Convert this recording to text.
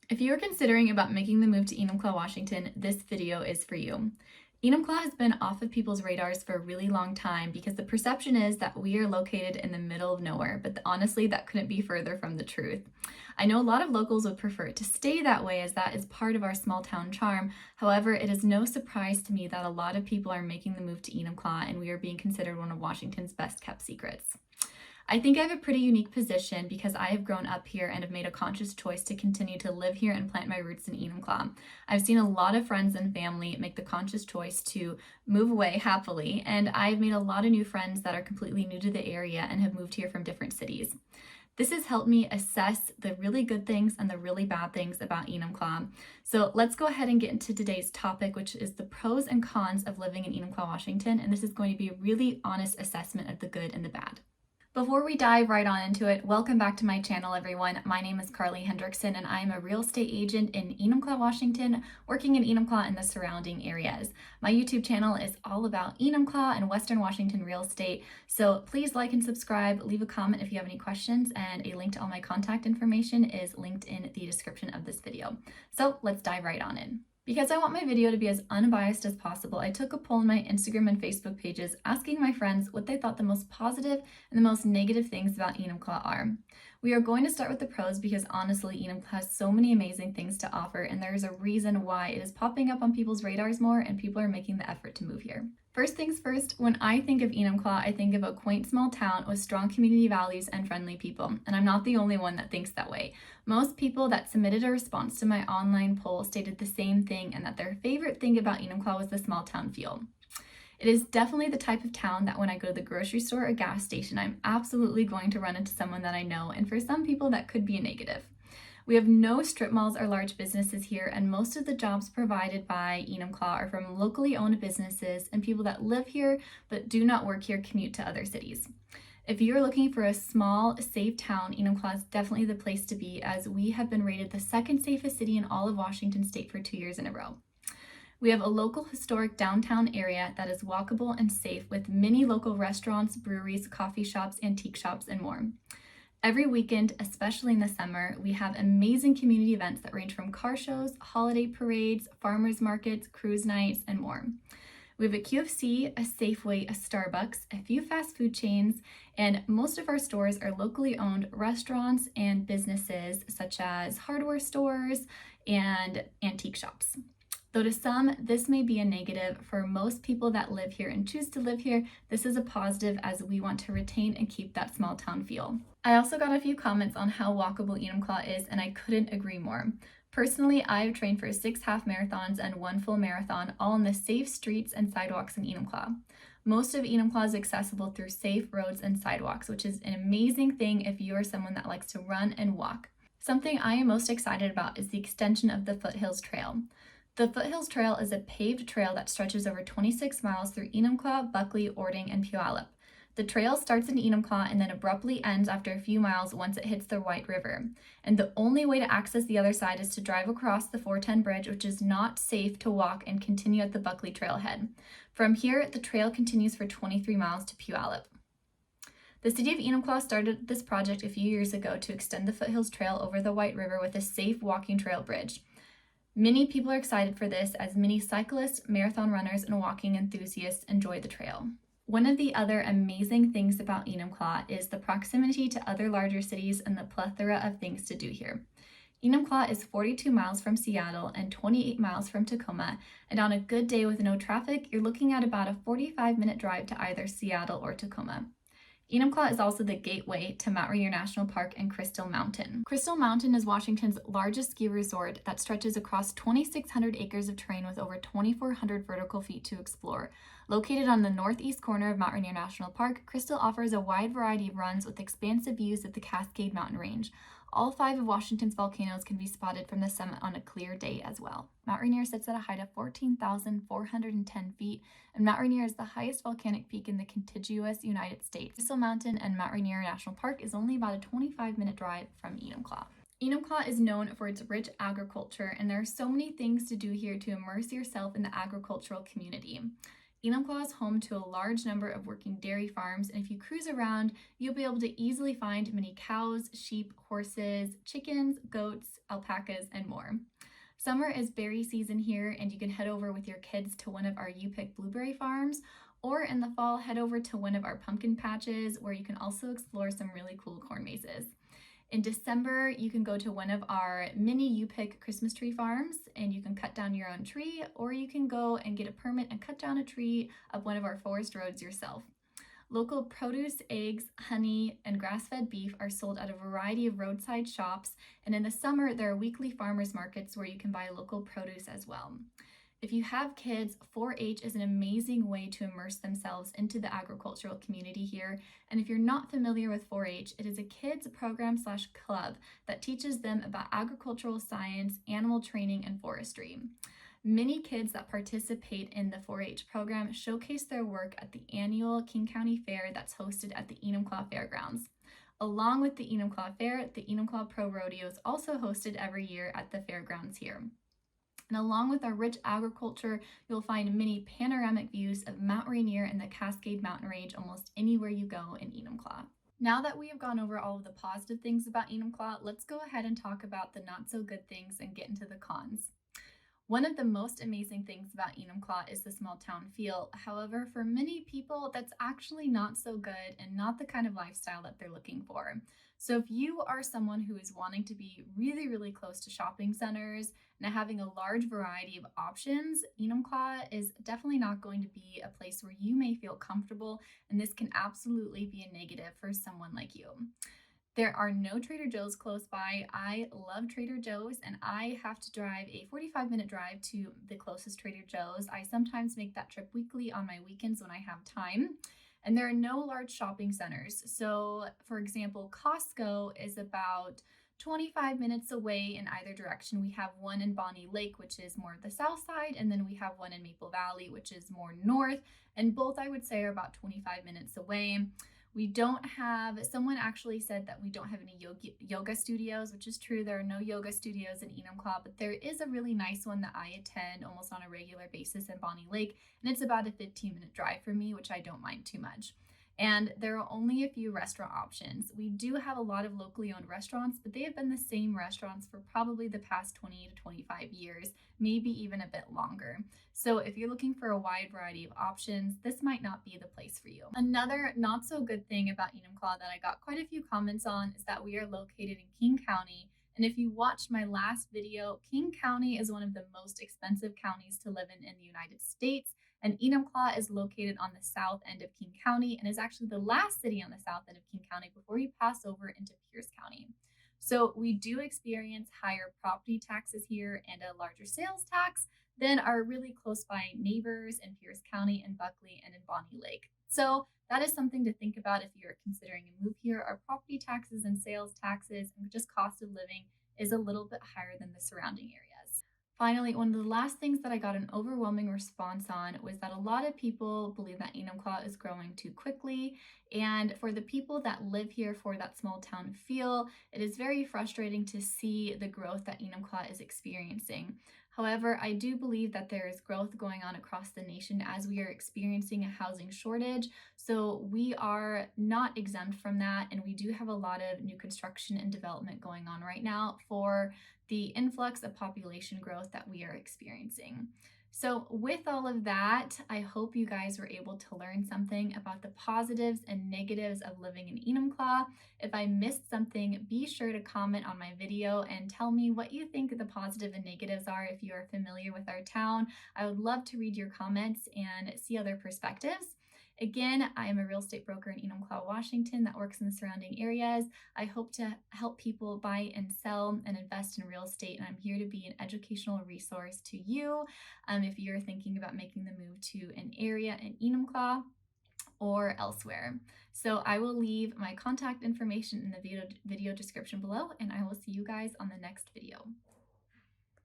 If you are considering about making the move to Enumclaw, Washington, this video is for you. Enumclaw has been off of people's radars for a really long time because the perception is that we are located in the middle of nowhere, but honestly, that couldn't be further from the truth. I know a lot of locals would prefer it to stay that way as that is part of our small town charm. However, it is no surprise to me that a lot of people are making the move to Enumclaw and we are being considered one of Washington's best kept secrets. I think I have a pretty unique position because I have grown up here and have made a conscious choice to continue to live here and plant my roots in Enumclaw. I've seen a lot of friends and family make the conscious choice to move away happily, and I've made a lot of new friends that are completely new to the area and have moved here from different cities. This has helped me assess the really good things and the really bad things about Enumclaw. So let's go ahead and get into today's topic, which is the pros and cons of living in Enumclaw, Washington, and this is going to be a really honest assessment of the good and the bad. Before we dive right on into it, welcome back to my channel, everyone. My name is Carly Hendrickson, and I am a real estate agent in Enumclaw, Washington, working in Enumclaw and the surrounding areas. My YouTube channel is all about Enumclaw and Western Washington real estate, so please like and subscribe, leave a comment if you have any questions, and a link to all my contact information is linked in the description of this video. So let's dive right on in. Because I want my video to be as unbiased as possible, I took a poll in my Instagram and Facebook pages asking my friends what they thought the most positive and the most negative things about Enumclaw are. We are going to start with the pros because honestly, Enumclaw has so many amazing things to offer, and there is a reason why it is popping up on people's radars more and people are making the effort to move here. First things first, when I think of Enumclaw, I think of a quaint small town with strong community values and friendly people, and I'm not the only one that thinks that way. Most people that submitted a response to my online poll stated the same thing, and that their favorite thing about Enumclaw was the small town feel. It is definitely the type of town that when I go to the grocery store or gas station, I'm absolutely going to run into someone that I know, and for some people that could be a negative. We have no strip malls or large businesses here, and most of the jobs provided by Enumclaw are from locally owned businesses and people that live here but do not work here commute to other cities. If you're looking for a small, safe town, Enumclaw is definitely the place to be, as we have been rated the second safest city in all of Washington state for 2 years in a row. We have a local historic downtown area that is walkable and safe with many local restaurants, breweries, coffee shops, antique shops, and more. Every weekend, especially in the summer, we have amazing community events that range from car shows, holiday parades, farmers markets, cruise nights, and more. We have a QFC, a Safeway, a Starbucks, a few fast food chains, and most of our stores are locally owned restaurants and businesses such as hardware stores and antique shops. Though to some, this may be a negative, for most people that live here and choose to live here, this is a positive as we want to retain and keep that small town feel. I also got a few comments on how walkable Enumclaw is, and I couldn't agree more. Personally, I have trained for 6 half marathons and 1 full marathon, all on the safe streets and sidewalks in Enumclaw. Most of Enumclaw is accessible through safe roads and sidewalks, which is an amazing thing if you are someone that likes to run and walk. Something I am most excited about is the extension of the Foothills Trail. The Foothills Trail is a paved trail that stretches over 26 miles through Enumclaw, Buckley, Ording, and Puyallup. The trail starts in Enumclaw and then abruptly ends after a few miles once it hits the White River. And the only way to access the other side is to drive across the 410 bridge, which is not safe to walk, and continue at the Buckley trailhead. From here, the trail continues for 23 miles to Puyallup. The city of Enumclaw started this project a few years ago to extend the Foothills Trail over the White River with a safe walking trail bridge. Many people are excited for this as many cyclists, marathon runners, and walking enthusiasts enjoy the trail. One of the other amazing things about Enumclaw is the proximity to other larger cities and the plethora of things to do here. Enumclaw is 42 miles from Seattle and 28 miles from Tacoma, and on a good day with no traffic, you're looking at about a 45-minute drive to either Seattle or Tacoma. Enumclaw is also the gateway to Mount Rainier National Park and Crystal Mountain. Crystal Mountain is Washington's largest ski resort that stretches across 2,600 acres of terrain with over 2,400 vertical feet to explore. Located on the northeast corner of Mount Rainier National Park, Crystal offers a wide variety of runs with expansive views of the Cascade Mountain Range. All 5 of Washington's volcanoes can be spotted from the summit on a clear day as well. Mount Rainier sits at a height of 14,410 feet, and Mount Rainier is the highest volcanic peak in the contiguous United States. Crystal Mountain and Mount Rainier National Park is only about a 25-minute drive from Enumclaw. Enumclaw is known for its rich agriculture, and there are so many things to do here to immerse yourself in the agricultural community. Enumclaw is home to a large number of working dairy farms, and if you cruise around, you'll be able to easily find many cows, sheep, horses, chickens, goats, alpacas, and more. Summer is berry season here, and you can head over with your kids to one of our you-pick blueberry farms, or in the fall, head over to one of our pumpkin patches where you can also explore some really cool corn mazes. In December, you can go to one of our mini you-pick Christmas tree farms and you can cut down your own tree, or you can go and get a permit and cut down a tree up one of our forest roads yourself. Local produce, eggs, honey, and grass-fed beef are sold at a variety of roadside shops, and in the summer, there are weekly farmers markets where you can buy local produce as well. If you have kids, 4-H is an amazing way to immerse themselves into the agricultural community here. And if you're not familiar with 4-H, it is a kids program/club that teaches them about agricultural science, animal training, and forestry. Many kids that participate in the 4-H program showcase their work at the annual King County Fair that's hosted at the Enumclaw Fairgrounds. Along with the Enumclaw Fair, the Enumclaw Pro Rodeo is also hosted every year at the fairgrounds here. And along with our rich agriculture, you'll find many panoramic views of Mount Rainier and the Cascade Mountain Range almost anywhere you go in Enumclaw. Now that we have gone over all of the positive things about Enumclaw, let's go ahead and talk about the not so good things and get into the cons. One of the most amazing things about Enumclaw is the small town feel. However, for many people, that's actually not so good and not the kind of lifestyle that they're looking for. So if you are someone who is wanting to be really, really close to shopping centers and having a large variety of options, Enumclaw is definitely not going to be a place where you may feel comfortable, and this can absolutely be a negative for someone like you. There are no Trader Joe's close by. I love Trader Joe's and I have to drive a 45-minute drive to the closest Trader Joe's. I sometimes make that trip weekly on my weekends when I have time. And there are no large shopping centers. So, for example, Costco is about 25 minutes away in either direction. We have one in Bonnie Lake, which is more the south side, and then we have one in Maple Valley, which is more north. And both, I would say, are about 25 minutes away. We don't have, someone actually said that we don't have any yoga studios, which is true. There are no yoga studios in Enumclaw, but there is a really nice one that I attend almost on a regular basis in Bonnie Lake, and it's about a 15-minute drive for me, which I don't mind too much. And there are only a few restaurant options. We do have a lot of locally owned restaurants, but they have been the same restaurants for probably the past 20 to 25 years, maybe even a bit longer. So if you're looking for a wide variety of options, this might not be the place for you. Another not so good thing about Enumclaw that I got quite a few comments on is that we are located in King County. And if you watched my last video, King County is one of the most expensive counties to live in the United States. And Enumclaw is located on the south end of King County and is actually the last city on the south end of King County before you pass over into Pierce County. So we do experience higher property taxes here and a larger sales tax than our really close by neighbors in Pierce County and Buckley and in Bonnie Lake. So that is something to think about if you're considering a move here. Our property taxes and sales taxes and just cost of living is a little bit higher than the surrounding areas. Finally, one of the last things that I got an overwhelming response on was that a lot of people believe that Enumclaw is growing too quickly. And for the people that live here for that small town feel, it is very frustrating to see the growth that Enumclaw is experiencing. However, I do believe that there is growth going on across the nation as we are experiencing a housing shortage. So we are not exempt from that. And we do have a lot of new construction and development going on right now for the influx of population growth that we are experiencing. So with all of that, I hope you guys were able to learn something about the positives and negatives of living in Enumclaw. If I missed something, be sure to comment on my video and tell me what you think the positive and negatives are if you are familiar with our town. I would love to read your comments and see other perspectives. Again, I am a real estate broker in Enumclaw, Washington that works in the surrounding areas. I hope to help people buy and sell and invest in real estate, and I'm here to be an educational resource to you if you're thinking about making the move to an area in Enumclaw or elsewhere. So I will leave my contact information in the video description below, and I will see you guys on the next video.